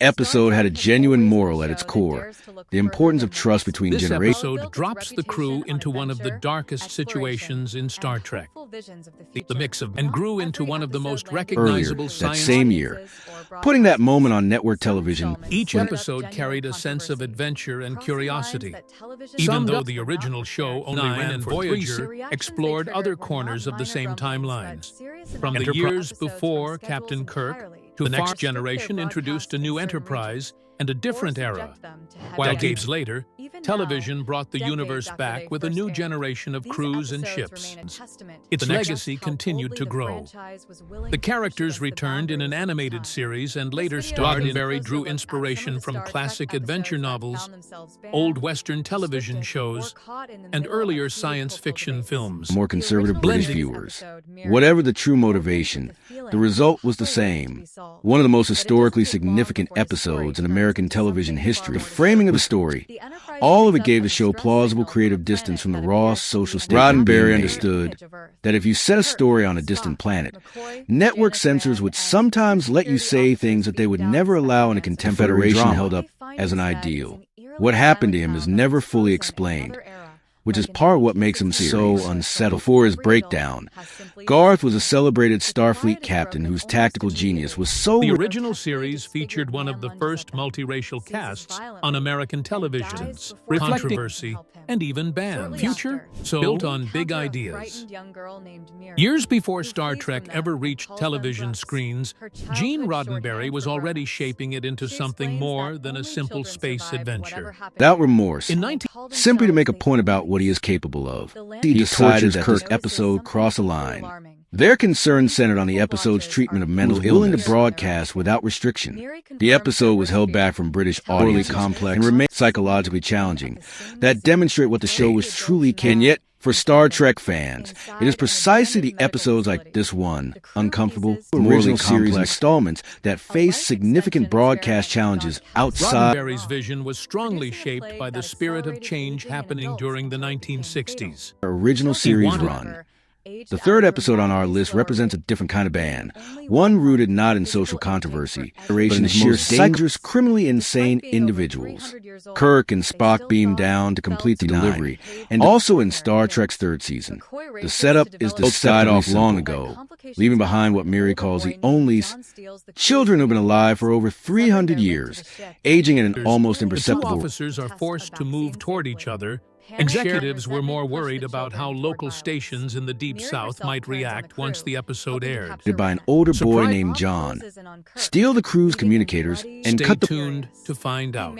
Episode had a genuine moral at its core, the importance of trust between generations. This episode drops the crew into one of the darkest situations in Star Trek. The mix of and grew into one of the most recognizable that same year, putting that moment on network television. Each episode carried a sense of adventure and curiosity, even though the original show only ran for Voyager explored other corners of the same timeline. From the years before Captain Kirk, to the next generation introduced a new Enterprise and a different era. While decades later, television brought the universe back with a new generation of crews and ships. Its legacy continued to grow. The characters returned in an animated series and later starred in. Roddenberry drew inspiration from classic adventure novels, old Western television shows, and earlier science fiction films. More conservative British viewers. Whatever the true motivation, the result was the same. One of the most historically significant episodes in American television history. The framing of the story, all of it gave the show plausible creative distance from the raw social state. Roddenberry understood that if you set a story on a distant planet, network censors would sometimes let you say things that they would never allow in a contemporary drama held up as an ideal. What happened to him is never fully explained, which is part of what makes him so unsettled. Before his breakdown, Garth was a celebrated Starfleet captain whose tactical genius was so... The original series featured one of the first multiracial casts on American television, controversy, and even banned. Future built on big ideas. Years before Star Trek ever reached television screens, Gene Roddenberry was already shaping it into something more than a simple space adventure. Without remorse, simply to make a point about what he is capable of. He decided that this episode crossed a line. Their concern centered on the episode's treatment of mental illness, willing to broadcast without restriction. The episode was held back from British audiences, complex and remained psychologically challenging, that demonstrate what the show was truly capable. And yet, for Star Trek fans, it is precisely the episodes like this one, uncomfortable, morally complex installments that face significant broadcast challenges outside. Roddenberry's vision was strongly shaped by the spirit of change happening during the 1960s. Original series run. The third episode on our list represents a different kind of ban, one rooted not in social controversy, but in the sheer dangerous, criminally insane individuals. Kirk and Spock beam down to complete the delivery, and also in Star Trek's third season. The setup is to side off long ago, leaving behind what Miri calls the only children who've been alive for over 300 years, aging at an almost imperceptible rate. The two officers are forced to move toward each other. Executives were more worried about how local stations in the Deep South might react once the episode aired. By an older boy named John. Steal the crew's communicators and Stay cut the... tuned to find out.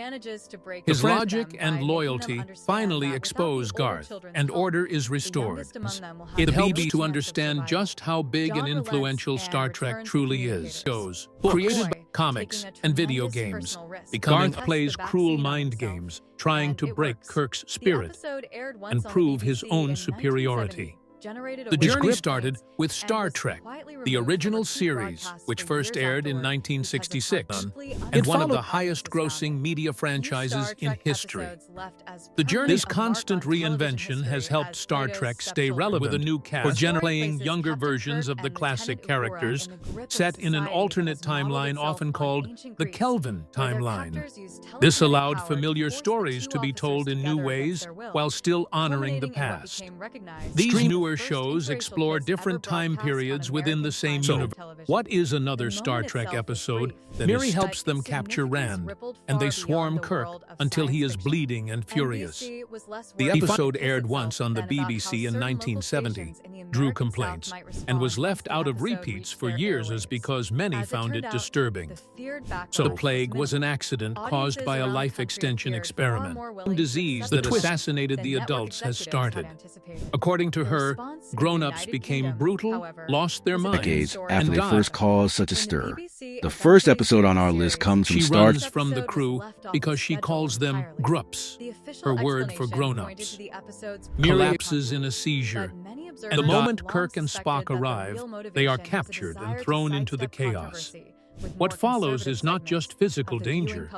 His logic and loyalty finally expose Garth, and order is restored. It helps to understand just how big and influential Star Trek truly is. Shows, created by comics and video games. Garth plays cruel mind games, trying to break Kirk's spirit and prove his own superiority. The journey started with Star Trek, the original series, which first aired in 1966, and one of the highest-grossing media franchises in history. This constant reinvention has helped Star Trek stay relevant with a new cast playing younger versions of the classic characters, set in an alternate timeline often called the Kelvin timeline. This allowed familiar stories to be told in new ways while still honoring the past. These newer shows explore different time periods within the same universe. What is another Star Trek episode that Miri helps them capture Rand, and they swarm Kirk until he is bleeding and furious? The episode aired once on the BBC in 1970, drew complaints, and was left out of repeats for years as because many found it disturbing. So the plague was an accident caused by a life extension experiment. A disease that assassinated the adults has started. According to her, grown-ups became brutal, lost their minds, decades after and they died. first caused such a stir. The first episode on our list comes from She Star runs from the crew because she calls them grups, her word for grown-ups. Collapses in a seizure. The moment Kirk and Spock arrive, they are captured and thrown into the chaos. What follows is not just physical danger,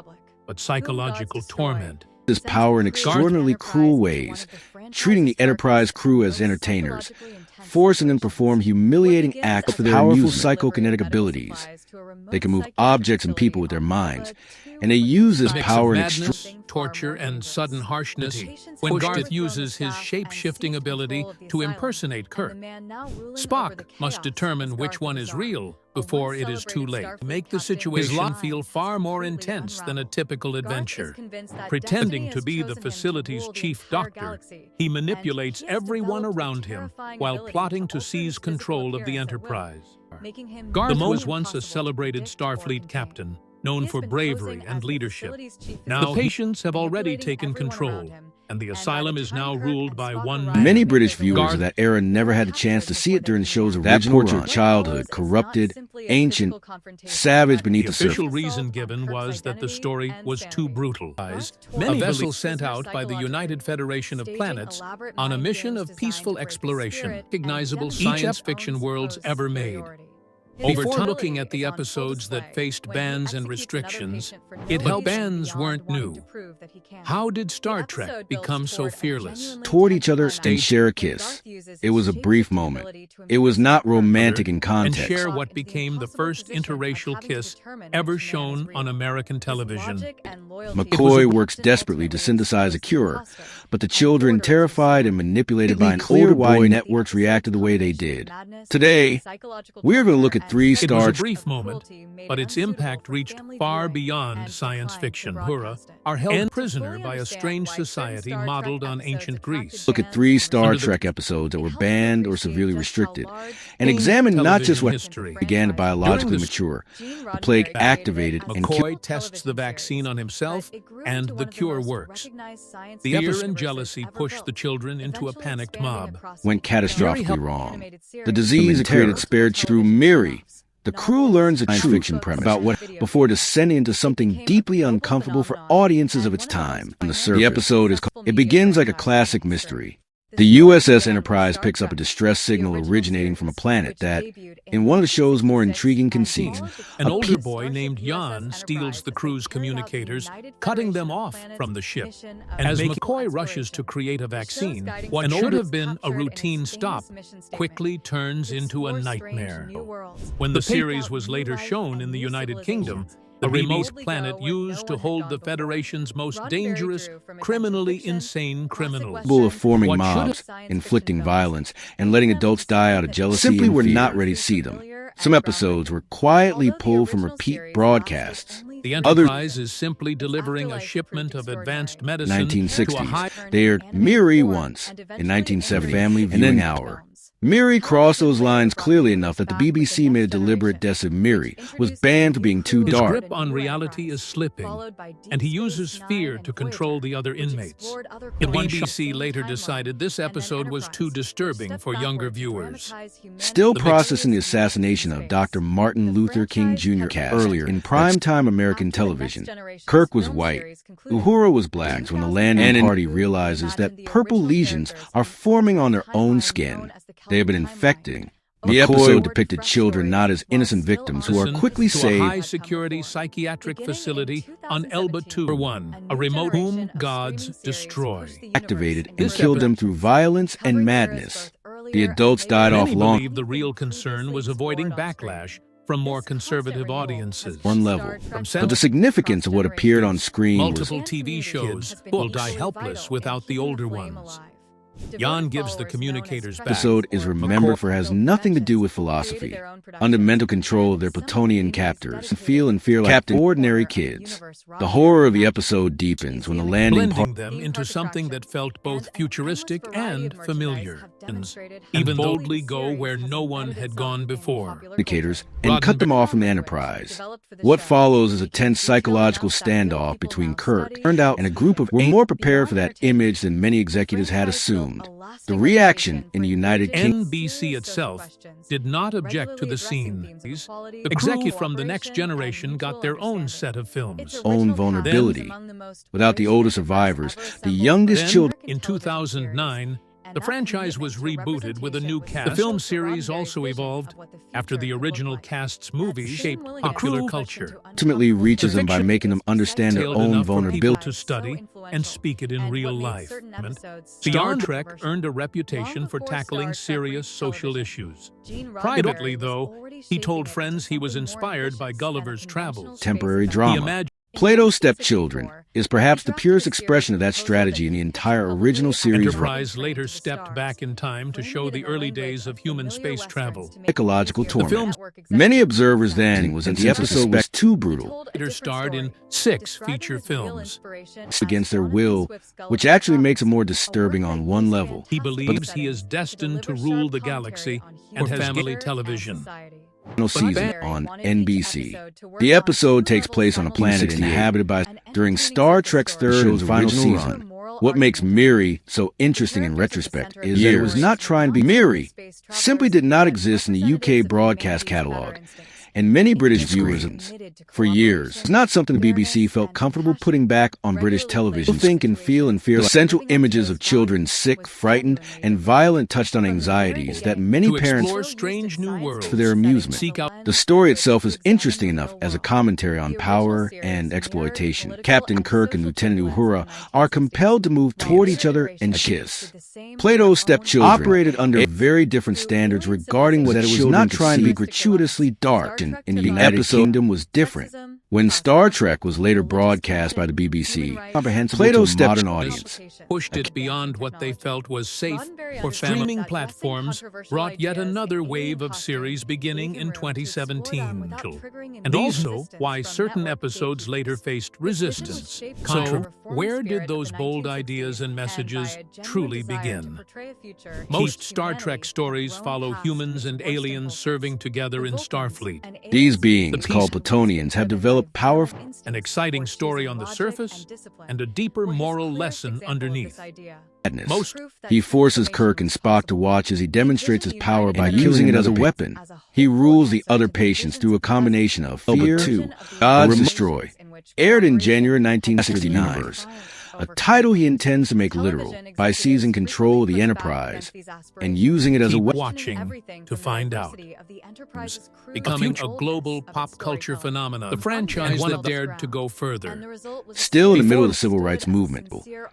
but psychological torment. This power in extraordinarily cruel ways, treating the Enterprise crew as entertainers, forcing them to perform humiliating acts for their powerful psychokinetic abilities. They can move objects and people with their minds, and they use this power in extreme torture and sudden harshness when Garth uses his shape-shifting ability to impersonate Kirk. Spock must determine which one is real before it is too late. Make the situation feel far more intense than a typical adventure. Pretending to be the facility's chief doctor, he manipulates everyone around him while plotting to seize control of the Enterprise. Garth was once a celebrated Starfleet captain, known for bravery and leadership. Now, the patients have already taken control, and the asylum is now ruled by one man. Many British viewers of that era never had the chance to see it during the show's original run. That portrait childhood, corrupted, ancient, savage beneath the surface. The official reason given was that the story was too brutal. A vessel sent out by the United Federation of Planets on a mission of peaceful exploration, recognizable science fiction worlds ever made. Before looking at the episodes that faced bans and restrictions, it helped bans weren't new. How did Star Trek become so fearless? Toward each other and share a kiss. It was a brief moment. It was not romantic in context. And share what became the first interracial kiss ever shown on American television. McCoy works desperately to synthesize a cure, but the children, terrified and manipulated by an older boy, networks reacted the way they did. Today, we're going to look at 3 Star It was a brief moment, but its impact reached far beyond science fiction. Uhura are held prisoner by a strange society modeled on ancient Greece. Look at 3 Star Trek episodes that were banned or severely restricted, and examine not just what began to biologically mature, the plague activated and McCoy tests the vaccine on himself, and the cure works. The fear and jealousy pushed the children into a panicked mob. Went catastrophically wrong. The disease it created spared through Miri. The crew learns a science fiction premise about what before descending into something deeply uncomfortable for audiences of its time. On the surface, the episode is called, it begins like a classic mystery. The USS Enterprise picks up a distress signal originating from a planet that, in one of the show's more intriguing conceits, an older boy named Jan steals the crew's communicators, cutting them off from the ship. As McCoy rushes to create a vaccine, what should have been a routine stop quickly turns into a nightmare. When the series was later shown in the United Kingdom, the remote planet used to hold the Federation's most dangerous, criminally insane criminals. Of forming mobs, inflicting violence, and letting adults die out of jealousy simply were not ready to see them. Some episodes were quietly pulled from repeat broadcasts. The Enterprise is simply delivering a shipment of advanced medicine 1960s. To a high... They aired Miri once, in 1970, Family Viewing Hour. Miri crossed those lines clearly enough that the BBC made a deliberate death of Miri, was banned for being too dark. His grip on reality is slipping, and he uses fear to control the other inmates. The BBC later decided this episode was too disturbing for younger viewers. Still processing the assassination of Dr. Martin Luther King Jr. earlier in primetime American television, Kirk was white, Uhura was black when the landing party realizes that purple lesions are forming on their own skin. They have been infecting. The episode depicted children not as innocent victims who are quickly saved. To a high-security psychiatric facility on Elba 2-1, a remote whom gods destroy. Activated and killed them through violence and madness. The adults died off long. Many believe the real concern was avoiding backlash from more conservative audiences. One level. But the significance of what appeared on screen was multiple TV shows will die helpless without the older ones. Jan gives the communicators back. The episode is remembered for has nothing to do with philosophy, under mental control of their Platonian captors, feel and fear like ordinary kids. The horror of the episode deepens when the landing blending them into something that felt both futuristic and familiar, even boldly go where no one had gone before. Indicators and cut them off from the Enterprise. What follows is a tense psychological standoff between Kirk and a group of were more prepared for that image than many executives had assumed. The reaction in the United Kingdom. NBC itself did not object to the scene. The executives from the next generation got their own set of films. Own vulnerability. Without the older survivors, the youngest children. In 2009, The franchise was rebooted with a new cast. The film series also evolved after the original cast's movie shaped popular culture. Ultimately reaches them by making them understand their own vulnerability. To study and speak it in real life. Star Trek earned a reputation for tackling serious social issues. Privately, though, he told friends he was inspired by Gulliver's Travels. Temporary drama. Plato's Stepchildren is perhaps the purest expression of that strategy in the entire original series. Enterprise later stepped back in time to show the early days of human space travel. Psychological torment. Many observers then was that the episode was too brutal. Later starred in 6 feature films. Against their will, which actually makes it more disturbing on one level. He believes he is destined to rule the galaxy and has family television. Season on NBC. The episode takes place on a planet inhabited by during Star Trek's third and final season. What makes Miri so interesting in retrospect is that it was not trying to be Miri, simply did not exist in the UK broadcast catalog. And many British viewers, for years, it's not something the BBC felt comfortable putting back on British television. Think and feel and fear. The central images of children sick, frightened, and violent touched on anxieties that many parents strange new worlds for their amusement. The story itself is interesting enough as a commentary on power and exploitation. Captain Kirk and Lieutenant Uhura are compelled to move toward each other and kiss. Plato's Stepchildren operated under very different standards regarding what it was not trying to be gratuitously dark. In the United Kingdom was different. When Star Trek was later broadcast by the BBC, Plato's modern audience pushed it beyond what they felt was safe for streaming platforms, brought yet another wave of series beginning in 2017. And also why certain episodes later faced resistance. So, where did those bold ideas and messages truly begin? Most Star Trek stories follow humans and aliens serving together in Starfleet. These beings, called Platonians, have developed powerful, an exciting story on the surface, and a deeper moral lesson underneath. He forces Kirk and Spock to watch as he demonstrates his power by using it as a weapon. He rules the other patients through a combination of fear, Gods Destroy, aired in January 1969. A title he intends to make literal by seizing control of the Enterprise and using it as a weapon. Watching to find out. Becoming a global pop culture phenomenon, the franchise that dared to go further. Still in the middle of the civil rights movement,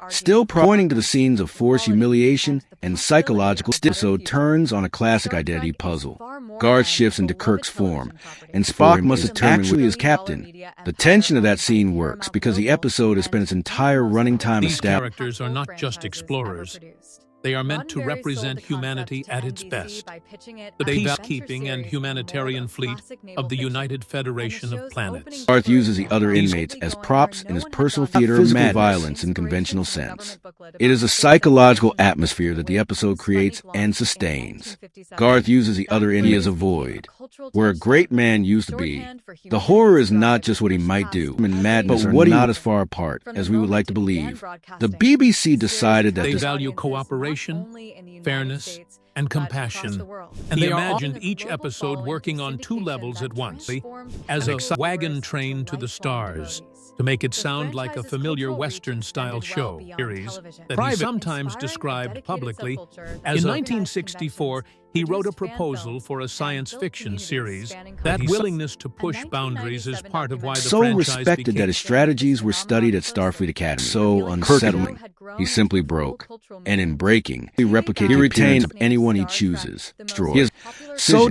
still pointing to the scenes of forced humiliation and psychological episode turns on a classic identity puzzle. Guard shifts into Kirk's form, and Spock must actually is captain. The tension of that scene works because the episode has spent its entire running time These characters are not just explorers. They are meant to represent humanity at its best. The peacekeeping and humanitarian fleet of the United Federation of Planets. Garth uses the other inmates as props in his personal theater of madness, violence in conventional sense. It is a psychological atmosphere that the episode creates and sustains. Garth uses the other inmates as a void, where a great man used to be. The horror is not just what he might do, and madness but what not as far apart as we would like to believe. The BBC decided that they value cooperation, fairness, and compassion, and they imagined each episode working on 2 levels at once, as a wagon train to the stars, to make it sound like a familiar Western-style show series that he sometimes described publicly as in 1964, he wrote a proposal for a science fiction series. That willingness to push boundaries is part of why the franchise respected that his strategies were studied at Starfleet Academy. So unsettling. He simply broke. And in breaking, he replicated the appearance of anyone he chooses. He is so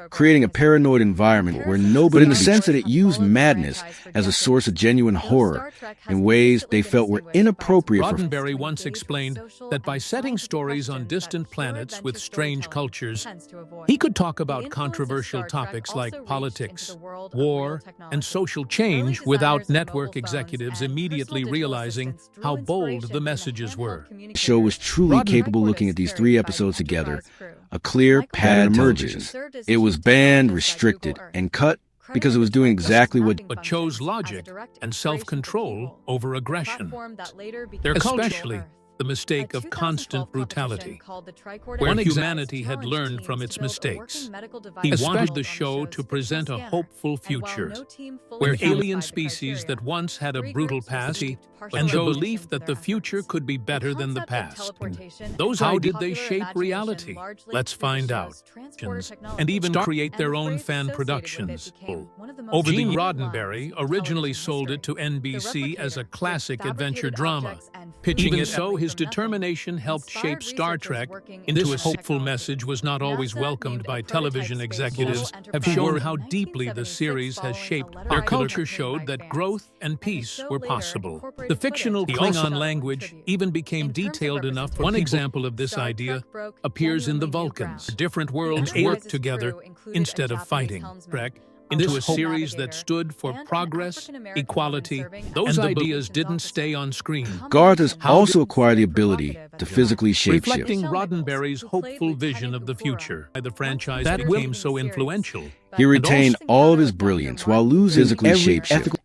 creating a paranoid environment where nobody, but in the sense that it used madness as a source of genuine horror in ways they felt were inappropriate for. Roddenberry once explained that by setting stories on distant planets with strange cultures, he could talk about controversial topics like politics, war, and social change without network executives immediately realizing how bold the messages were. The show was truly capable looking at these 3 episodes together. A clear pattern emerges. It was banned, restricted, and cut because it was doing exactly what but chose logic and self-control over aggression. Especially the mistake of constant brutality, where humanity had learned from its mistakes. He wanted the show to present a hopeful future, where alien species that once had a brutal past and the belief that the future could be better than the past. How did they shape reality? Let's find out. And even create their own fan productions. Gene Roddenberry originally sold it to NBC as a classic adventure drama. Pitching it so, his determination helped shape Star Trek into a hopeful message was not always welcomed by television executives, have shown how deeply the series has shaped. Their culture showed that growth and peace were possible. The fictional Klingon language even became detailed enough for one example of this idea appears in the Vulcans. Different worlds worked together instead of fighting. Trek into a series that stood for progress, equality. Those ideas didn't stay on screen. Garth has also acquired the ability to physically shapeshift. Reflecting Roddenberry's hopeful vision of the future, the franchise that became so influential. He retained all of his brilliance while losing physically shapeshift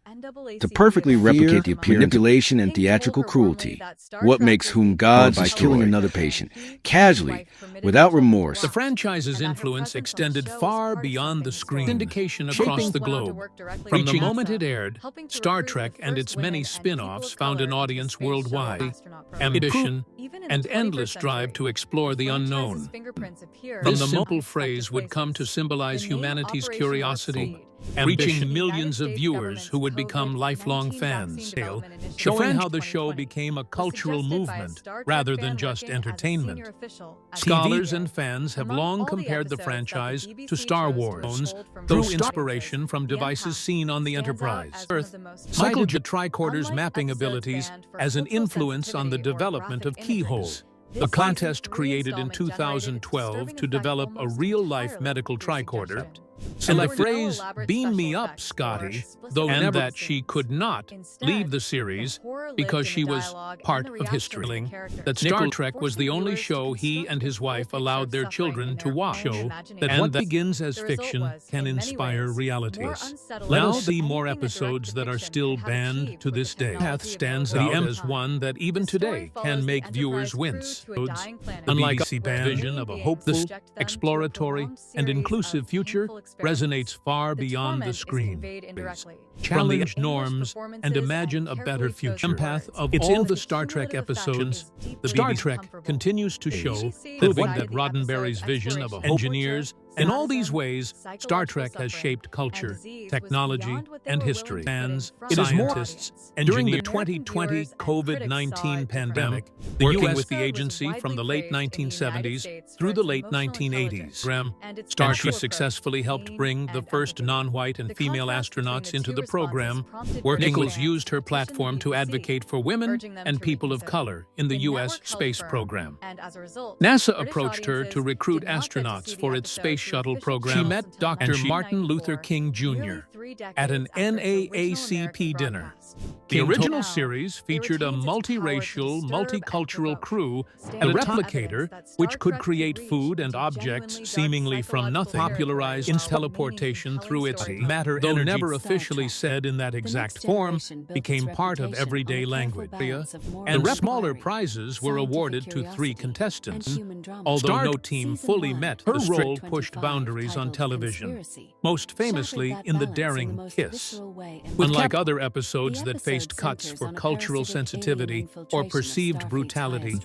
to perfectly replicate the appearance, manipulation, and theatrical cruelty. What makes whom gods by killing another patient, casually, without remorse. The franchise's influence extended far beyond the screen, syndication across the globe. From the moment it aired, Star Trek and its many spin-offs found an audience worldwide. Ambition and endless drive to explore the unknown. From the simple phrase would come to symbolize humanity's curiosity, reaching millions of viewers who would become lifelong fans, showing how the show became a cultural movement rather than just entertainment. Scholars and fans have long compared the franchise to Star Wars, through inspiration from devices seen on the Enterprise. Earth cited the tricorder's mapping abilities as an influence on the development of keyholes. A contest created in 2012 to develop a real-life medical tricorder, and the phrase, "Beam me up, Scotty," and that she could not leave the series because she was part of history. That Star Trek was the only show he and his wife allowed their children to watch, that what begins as fiction can inspire realities. Let us see more episodes that are still banned to this day. Empath stands out as one that even today can make viewers wince. The BBC vision of a hopeful, exploratory, and inclusive future resonates far beyond the screen. Challenge norms and imagine a better future. Empath of all the Star Trek episodes, the Star Trek continues to show, proving that Roddenberry's vision of engineers. In all these ways, Star Trek has shaped culture, technology, and history. Fans, scientists, and during the 2020 COVID-19 pandemic, working with the agency from the late 1970s through the late 1980s, Star Trek successfully helped bring the first non-white and female astronauts into the program. Nichols used her platform to advocate for women and people of color in the U.S. space program. NASA approached her to recruit astronauts for its space shuttle program. She met Dr. Martin Luther King Jr. at an NAACP dinner. The original series featured a multiracial, multicultural crew and a replicator which could create food and objects seemingly from nothing, popularized in teleportation through its matter, though never officially said in that exact form, became part of everyday language. And smaller prizes were awarded to 3 contestants, although no team fully met her role pushed boundaries on television, most famously in The Daring Kiss. Unlike other episodes that faced cuts for cultural sensitivity or perceived brutality,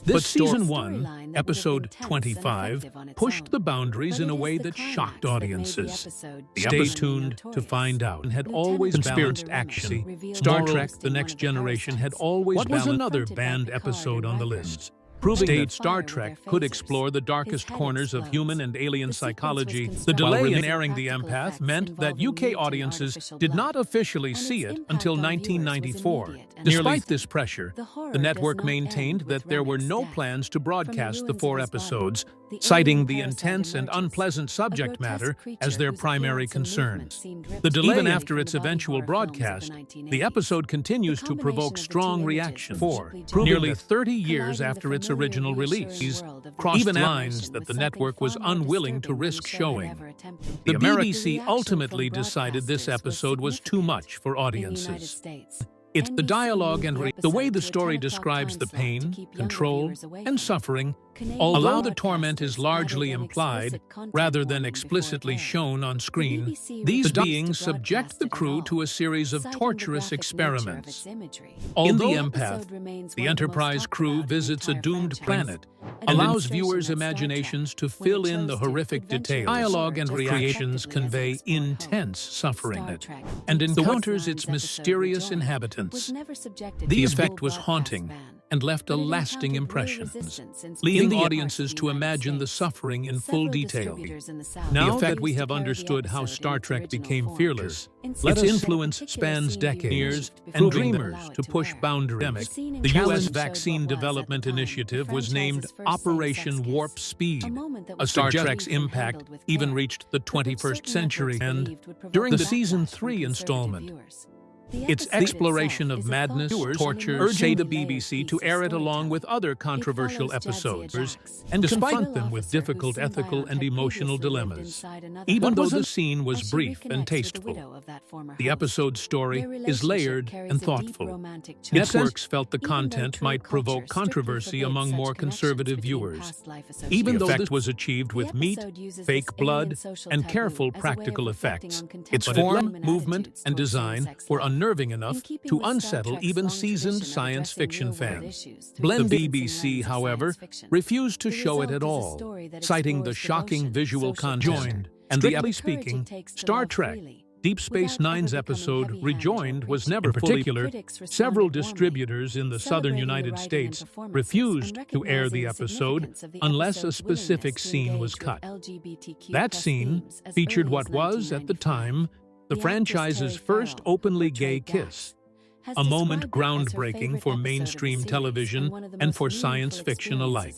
this Season 1, Episode 25, pushed the boundaries in a way that shocked audiences. Stay tuned to find out. And had always balanced action. Star Trek The Next Generation had always balanced another banned episode on the list, proving that Star Trek could explore the darkest corners of human and alien psychology. The delay in airing The Empath meant that UK audiences did not officially see it until 1994. Despite this pressure, the network maintained that there were no plans to broadcast the 4 episodes, citing the intense and unpleasant subject matter as their primary concerns. The delay even after its eventual broadcast, the episode continues to provoke strong reaction. Nearly 30 years after its original release, crossed lines that the network was unwilling to risk showing. The BBC ultimately decided this episode was too much for audiences. It's the dialogue and the way the story describes the pain, control, and suffering, although the torment is largely implied rather than explicitly shown on screen. These beings subject the crew to a series of torturous experiments. In The Empath, the Enterprise crew visits a doomed planet, allows viewers' imaginations to fill in the horrific details. Dialogue and reactions convey intense suffering and encounters its mysterious inhabitants. The effect was haunting and left a lasting impression, leading audiences to imagine the suffering in full detail. Now that we have understood how Star Trek became fearless, its influence spans decades and dreamers to push boundaries. The U.S. Vaccine Development Initiative was named Operation Warp Speed. Star Trek's impact even reached the 21st century, and during the Season 3 installment, its exploration of madness, torture, urging the BBC to air it along with other controversial episodes and confront them with difficult ethical and emotional dilemmas. Even though the scene was brief and tasteful, the episode's story is layered and thoughtful. Networks felt the content might provoke controversy among more conservative viewers, even though this was achieved with meat, fake blood, and careful practical effects. Its form, movement, and design were unnerving enough to unsettle even seasoned science fiction fans. The BBC, however, refused to show it at all, citing the shocking visual content. And strictly speaking, Star Trek Deep Space Nine's episode Rejoined was never particular. Several distributors in the southern United States refused to air the episode unless a specific scene was cut. That scene featured what was, at the time, the franchise's first openly gay kiss, a moment groundbreaking for mainstream television and for science fiction alike.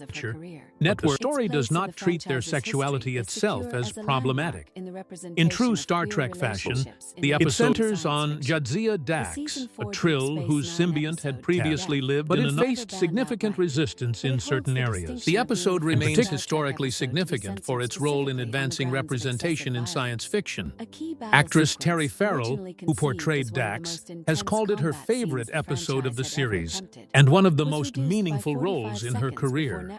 Network story does not treat their sexuality itself as problematic. In true Star Trek fashion, the episode centers on Jadzia Dax, a Trill whose symbiont had previously lived but it faced significant resistance in certain areas. The episode remains historically significant for its role in advancing representation in science fiction. Actress Terry Farrell, who portrayed Dax, has called it her favorite episode of the series and one of the most meaningful roles in her career.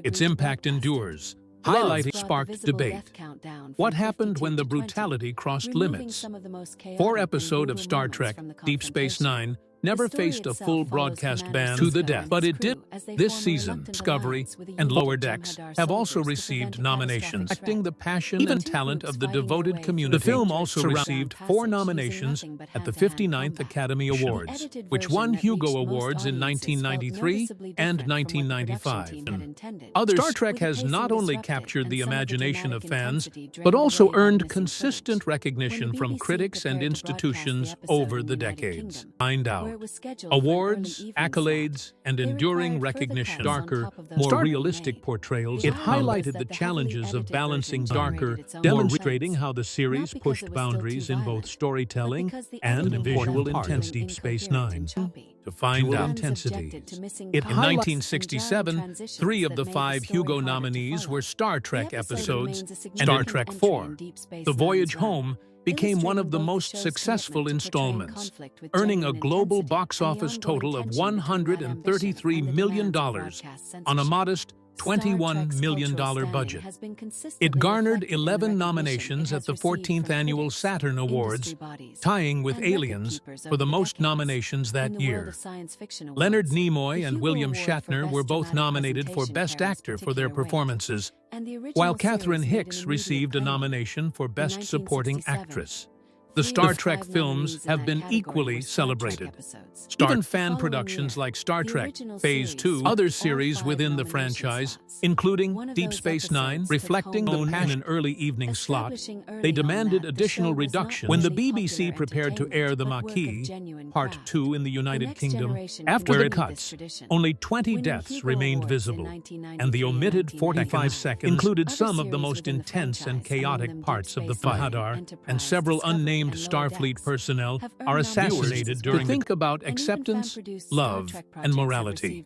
Its impact endures, highlighting sparked debate. What happened when the brutality crossed limits? 4 episodes of Star Trek Deep Space Nine never faced a full broadcast ban to the death, but it did this season. Discovery and Lower Decks have also received nominations, reflecting the passion and talent of the devoted community. The film also received 4 nominations at the 59th Academy Awards, which won Hugo Awards in 1993 and 1995. Star Trek has not only captured the imagination of fans, but also earned consistent recognition from critics and institutions over the decades. Find out. Awards, accolades, and enduring recognition. Darker, more realistic portrayals. It highlighted the challenges of balancing darker, demonstrating how the series pushed boundaries in both storytelling and visual intensity. Deep Space Nine. To find out intensities. In 1967, 3 of the 5 Hugo nominees were Star Trek episodes, and Star Trek IV, The Voyage Home, became one of the most successful installments, earning a global box office total of $133 million on a modest $21 million budget. It garnered 11 nominations at the 14th Annual Saturn Awards, tying with Aliens for the most nominations that year. Leonard Nimoy and William Shatner were both nominated for Best Actor for their performances, while Catherine Hicks received a nomination for Best Supporting Actress. The Star Trek films have been equally celebrated. Even fan productions like Star Trek Phase 2, other series within the franchise, including Deep Space Nine, reflecting the passion in an early evening slot, they demanded additional reductions. When the BBC prepared to air The Maquis, Part 2 in the United Kingdom, after the cuts, only 20 deaths remained visible, and the omitted 45 seconds included some of the most intense and chaotic parts of the fight, and several unnamed unnamed Starfleet personnel are assassinated during think about acceptance, love, and morality.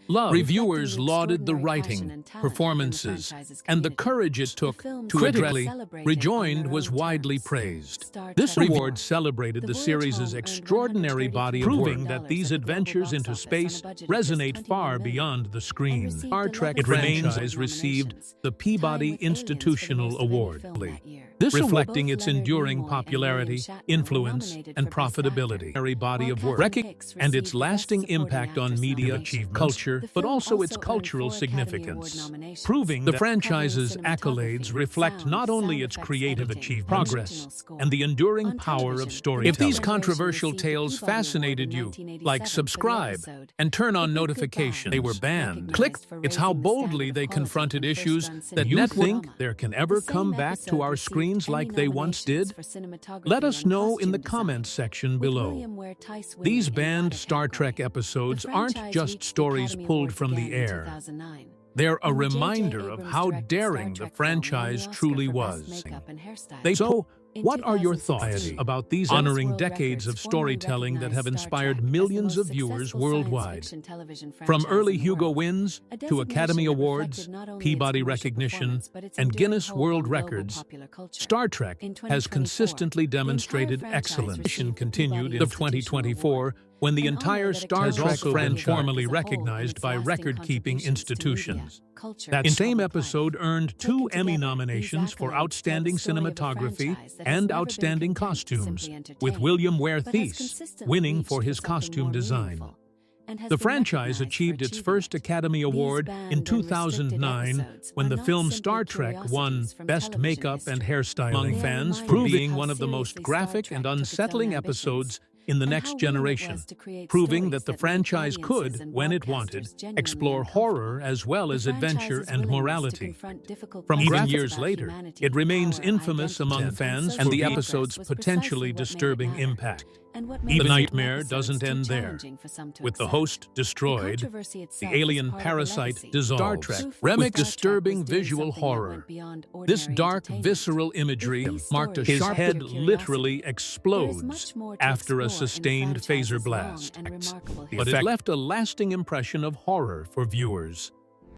Love. Reviewers lauded the writing, performances, and the courage it took to critically rejoined was widely praised. This award celebrated the series' extraordinary body of work, proving that these adventures into space resonate far beyond the screen. Star Trek franchise received the Peabody Institutional Award, this reflecting its enduring popularity, influence, and profitability. Body of work and its lasting impact on media, culture, but also its cultural significance, proving the franchise's accolades reflect not only its creative achievement, progress, and the enduring power of storytelling. If these controversial tales fascinated you, like, subscribe, and turn on notifications. They were banned. Click. It's how boldly they confronted issues that you think there can ever come back to our screens like they once did? Let us know in the comments section below. These banned Star Trek episodes aren't just stories pulled from the air. They're a reminder of how daring the franchise truly was. So, what are your thoughts about these honoring decades of storytelling that have inspired millions of viewers worldwide? From early Hugo wins to Academy Awards, Peabody recognition, and Guinness World Records, Star Trek has consistently demonstrated excellence. Continued in 2024 when the entire Star Trek franchise formally recognized by record-keeping institutions. That same episode earned 2 Emmy nominations for Outstanding Cinematography and Outstanding Costumes, with William Ware Theiss winning for his costume design. The franchise achieved its first Academy Award in 2009 when the film Star Trek won Best Makeup and Hairstyling among fans for being one of the most graphic and unsettling episodes in the next generation, proving that the franchise could, when it wanted, explore horror as well as adventure and morality. From even years later, it remains infamous among fans and the episode's potentially disturbing impact. The nightmare doesn't end there. With the host destroyed, the alien parasite dissolved. Star Trek with disturbing visual horror. This dark, visceral imagery marked a sharp head literally explodes after a sustained phaser blast. But it left a lasting impression of horror for viewers.